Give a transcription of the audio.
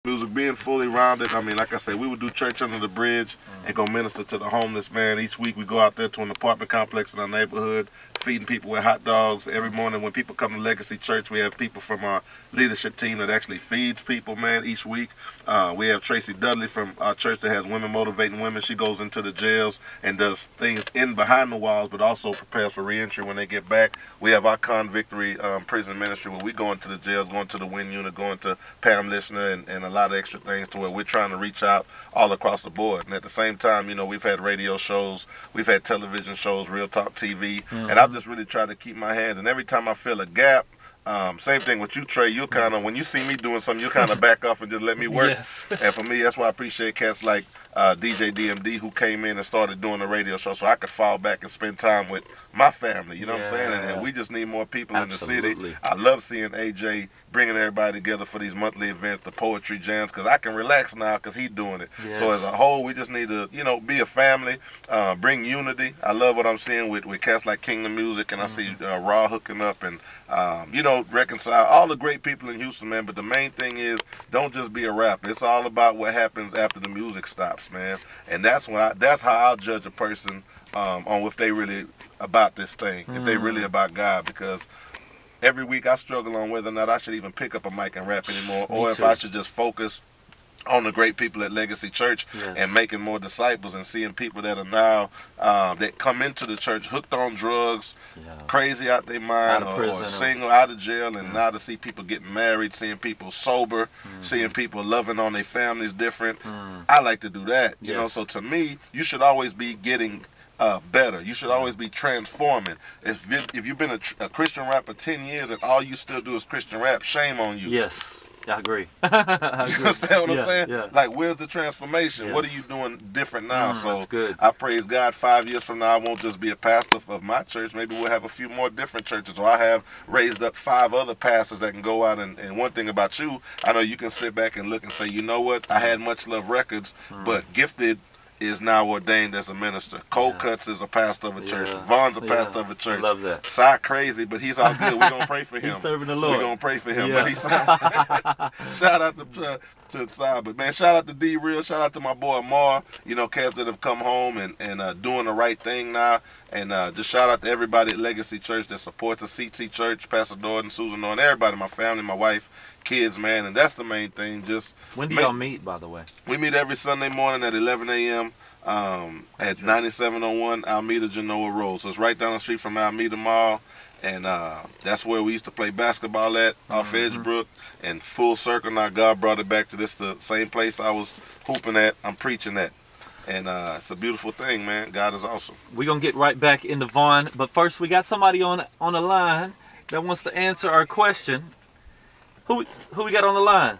Music being fully rounded. I mean, like I said, we would do church under the bridge and go minister to the homeless, man. Each week we go out there to an apartment complex in our neighborhood, feeding people with hot dogs. Every morning when people come to Legacy Church, we have people from our leadership team that actually feeds people, man, each week. We have Tracy Dudley from our church that has Women Motivating Women. She goes into the jails and does things in behind the walls, but also prepares for reentry when they get back. We have our Convictory prison ministry where we go into the jails, going to the WIN unit, going to Pam Lishner and a lot of extra things to where we're trying to reach out all across the board. And at the same time, you know, we've had radio shows, we've had television shows, Real Talk TV, and I've just really tried to keep my hands. And every time I feel a gap, same thing with you, Trey, you kind of, when you see me doing something, you kind of back off and just let me work. Yes. And for me, that's why I appreciate cats like DJ DMD who came in and started doing the radio show so I could fall back and spend time with my family, you know what I'm saying? And we just need more people in the city. I love seeing AJ bringing everybody together for these monthly events, the poetry jams, because I can relax now because he's doing it. Yes. So as a whole, we just need to, you know, be a family, bring unity. I love what I'm seeing with cats like Kingdom Music, and I see Raw hooking up and, you know, reconcile all the great people in Houston, man. But the main thing is, don't just be a rapper. It's all about what happens after the music stops, man. And that's when that's how I'll judge a person on if they really about this thing, if they really about God, because every week I struggle on whether or not I should even pick up a mic and rap anymore, or if I should just focus on the great people at Legacy Church and making more disciples and seeing people that are now that come into the church hooked on drugs, crazy out their mind, or single, out of jail, and now to see people getting married, seeing people sober, seeing people loving on their families different. I like to do that, you know. So to me, you should always be getting better. You should always be transforming. If you've been a Christian rapper 10 years and all you still do is Christian rap, shame on you. Yes. I agree. You understand what I'm saying? Yeah. Like, where's the transformation? What are you doing different now? So that's good. I praise God 5 years from now, I won't just be a pastor of my church. Maybe we'll have a few more different churches. Or I have raised up 5 other pastors that can go out. And one thing about you, I know you can sit back and look and say, you know what? I had Much Love Records, but Gifted is now ordained as a minister. Cold Cuts is a pastor of a church. Vaughn's a pastor of a church. Love that. Cy crazy, but he's all good. We're going to pray for him. He's serving the Lord. We're going to pray for him. But he's shout out to Cy. But man, shout out to D-Real. Shout out to my boy Mar. You know, cats that have come home and doing the right thing now. And just shout out to everybody at Legacy Church that supports the CT Church, Pastor Norton, Susan Norton, everybody, my family, my wife, kids, man. And that's the main thing. Just when do y'all meet, by the way? We meet every Sunday morning at 11 a.m. At 9701 Alameda Genoa Road. So it's right down the street from Alameda Mall. And that's where we used to play basketball at, off Edgebrook. And full circle now, God brought it back to this, the same place I was hooping at, I'm preaching at. And it's a beautiful thing, man. God is awesome. We're going to get right back into Vaughn. But first, we got somebody on the line that wants to answer our question. Who we got on the line?